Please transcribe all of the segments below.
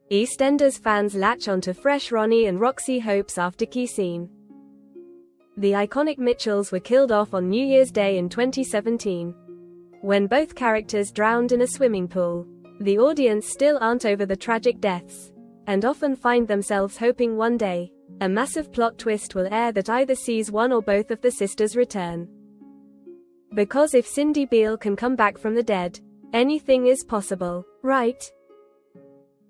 EastEnders fans latch onto fresh Ronnie and Roxy hopes after key scene. The iconic Mitchells were killed off on New Year's Day in 2017. When both characters drowned in a swimming pool, the audience still aren't over the tragic deaths, and often find themselves hoping one day, a massive plot twist will air that either sees one or both of the sisters return. Because if Cindy Beale can come back from the dead, anything is possible, right?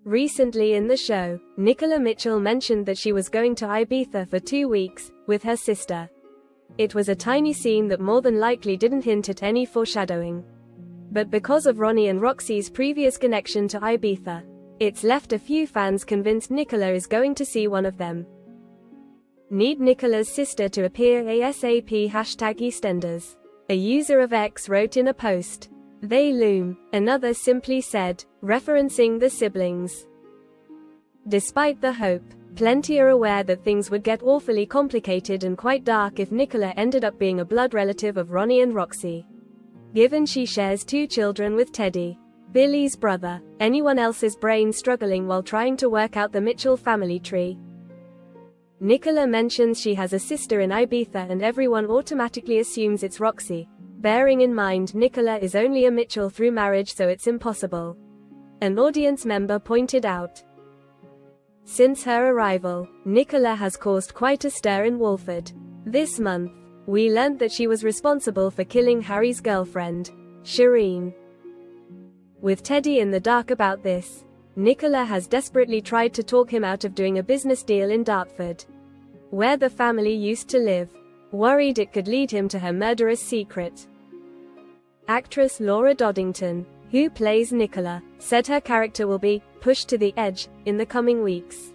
Recently in the show, Nicola Mitchell mentioned that she was going to Ibiza for 2 weeks, with her sister. It was a tiny scene that more than likely didn't hint at any foreshadowing. But because of Ronnie and Roxy's previous connection to Ibiza, it's left a few fans convinced Nicola is going to see one of them. Need Nicola's sister to appear ASAP #EastEnders. A user of X wrote in a post, "They loom," another simply said, referencing the siblings. Despite the hope, plenty are aware that things would get awfully complicated and quite dark if Nicola ended up being a blood relative of Ronnie and Roxy. Given she shares 2 children with Teddy, Billy's brother, anyone else's brain struggling while trying to work out the Mitchell family tree. Nicola mentions she has a sister in Ibiza and everyone automatically assumes it's Roxy, bearing in mind Nicola is only a Mitchell through marriage, so it's impossible. An audience member pointed out. Since her arrival, Nicola has caused quite a stir in Walford. This month, we learned that she was responsible for killing Harry's girlfriend, Shireen. With Teddy in the dark about this, Nicola has desperately tried to talk him out of doing a business deal in Dartford, where the family used to live, worried it could lead him to her murderous secret. Actress Laura Doddington, who plays Nicola, said her character will be pushed to the edge in the coming weeks.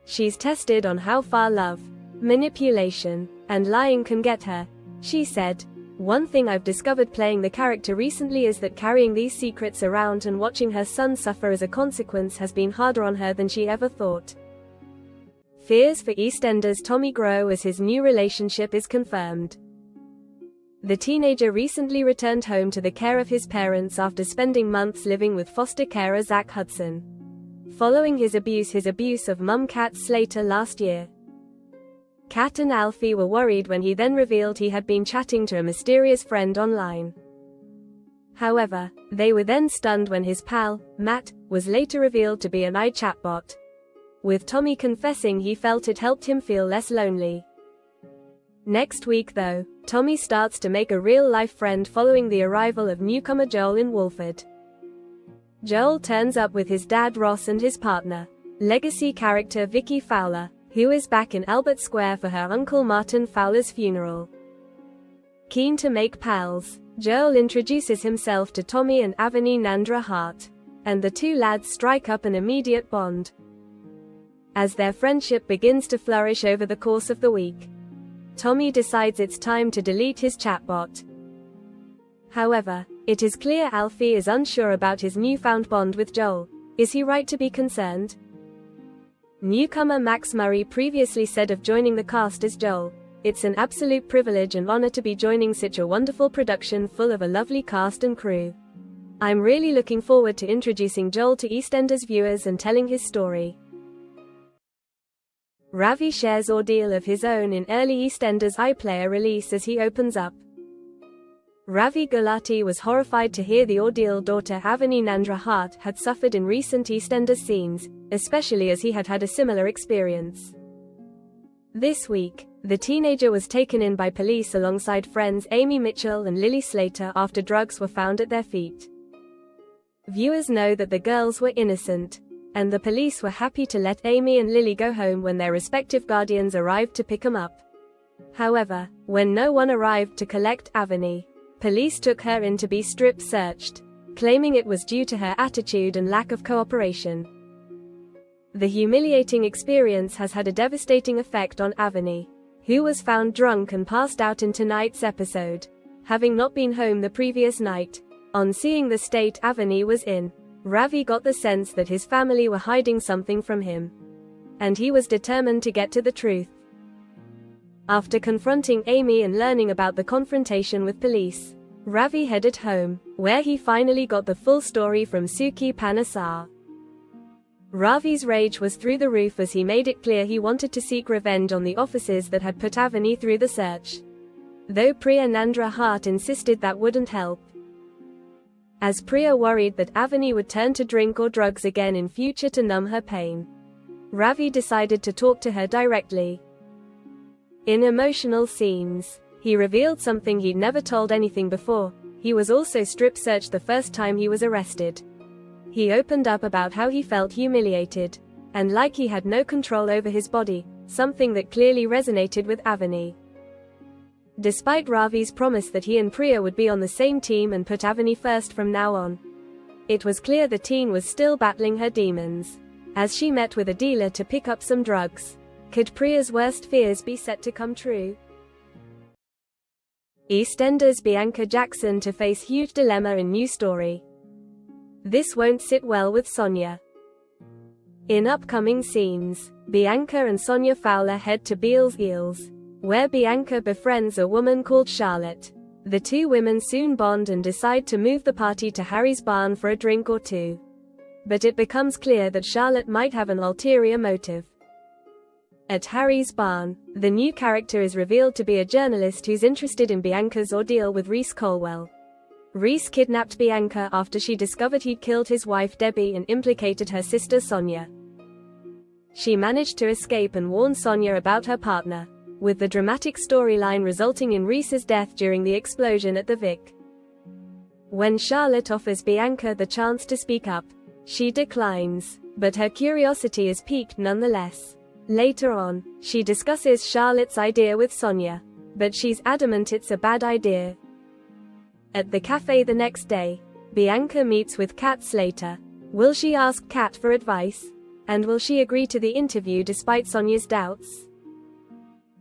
She's tested on how far love, manipulation, and lying can get her. She said, "One thing I've discovered playing the character recently is that carrying these secrets around and watching her son suffer as a consequence has been harder on her than she ever thought." Fears for EastEnders Tommy grow as his new relationship is confirmed. The teenager recently returned home to the care of his parents after spending months living with foster carer Zach Hudson, following his abuse of mum Kat Slater last year. Kat and Alfie were worried when he then revealed he had been chatting to a mysterious friend online. However, they were then stunned when his pal, Matt, was later revealed to be an AI chatbot, with Tommy confessing he felt it helped him feel less lonely. Next week though, Tommy starts to make a real-life friend following the arrival of newcomer Joel in Walford. Joel turns up with his dad Ross and his partner, legacy character Vicky Fowler, who is back in Albert Square for her uncle Martin Fowler's funeral. Keen to make pals, Joel introduces himself to Tommy and Avani Nandra Hart, and the two lads strike up an immediate bond. As their friendship begins to flourish over the course of the week, Tommy decides it's time to delete his chatbot. However, it is clear Alfie is unsure about his newfound bond with Joel. Is he right to be concerned? Newcomer Max Murray previously said of joining the cast as Joel, "It's an absolute privilege and honor to be joining such a wonderful production full of a lovely cast and crew. I'm really looking forward to introducing Joel to EastEnders viewers and telling his story." Ravi shares ordeal of his own in early EastEnders iPlayer release as he opens up. Ravi Gulati was horrified to hear the ordeal daughter Avani Nandra Hart had suffered in recent EastEnders scenes, especially as he had had a similar experience. This week, the teenager was taken in by police alongside friends Amy Mitchell and Lily Slater after drugs were found at their feet. Viewers know that the girls were innocent, and the police were happy to let Amy and Lily go home when their respective guardians arrived to pick them up. However, when no one arrived to collect Avani, police took her in to be strip searched, claiming it was due to her attitude and lack of cooperation. The humiliating experience has had a devastating effect on Avani, who was found drunk and passed out in tonight's episode, having not been home the previous night. On seeing the state Avani was in, Ravi got the sense that his family were hiding something from him, and he was determined to get to the truth. After confronting Amy and learning about the confrontation with police, Ravi headed home, where he finally got the full story from Suki Panasar. Ravi's rage was through the roof as he made it clear he wanted to seek revenge on the officers that had put Avani through the search. Though Priya Nandra Hart insisted that wouldn't help. As Priya worried that Avani would turn to drink or drugs again in future to numb her pain, Ravi decided to talk to her directly. In emotional scenes, he revealed something he'd never told anything before. He was also strip-searched the first time he was arrested. He opened up about how he felt humiliated, and like he had no control over his body, something that clearly resonated with Avani. Despite Ravi's promise that he and Priya would be on the same team and put Avani first from now on, it was clear the teen was still battling her demons. As she met with a dealer to pick up some drugs, could Priya's worst fears be set to come true? EastEnders Bianca Jackson to face huge dilemma in new story. This won't sit well with Sonia. In upcoming scenes, Bianca and Sonia Fowler head to Beale's Eels, where Bianca befriends a woman called Charlotte. The two women soon bond and decide to move the party to Harry's barn for a drink or two. But it becomes clear that Charlotte might have an ulterior motive. At Harry's barn, the new character is revealed to be a journalist who's interested in Bianca's ordeal with Reese Colwell. Reese kidnapped Bianca after she discovered he'd killed his wife Debbie and implicated her sister Sonia. She managed to escape and warn Sonia about her partner, with the dramatic storyline resulting in Reese's death during the explosion at the Vic. When Charlotte offers Bianca the chance to speak up, she declines, but her curiosity is piqued nonetheless. Later on, she discusses Charlotte's idea with Sonia, but she's adamant it's a bad idea. At the cafe the next day, Bianca meets with Kat Slater. Will she ask Kat for advice? And will she agree to the interview despite Sonia's doubts?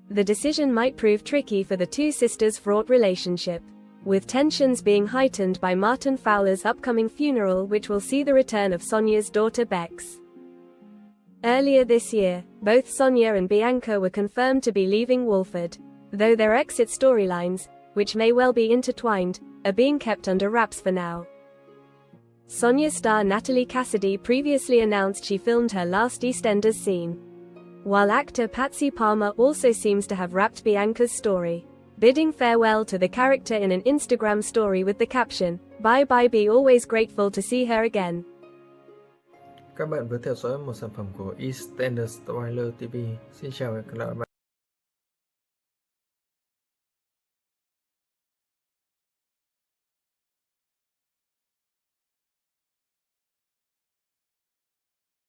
The decision might prove tricky for the two sisters' fraught relationship, with tensions being heightened by Martin Fowler's upcoming funeral, which will see the return of Sonia's daughter Bex. Earlier this year, both Sonia and Bianca were confirmed to be leaving Walford, though their exit storylines, which may well be intertwined, are being kept under wraps for now. Sonia star Natalie Cassidy previously announced she filmed her last EastEnders scene, while actor Patsy Palmer also seems to have wrapped Bianca's story, bidding farewell to the character in an Instagram story with the caption, "Bye bye, be always grateful to see her again." Các bạn vừa theo dõi một sản phẩm của EastEnders Spoiler TV. Xin chào và hẹn gặp lại bạn.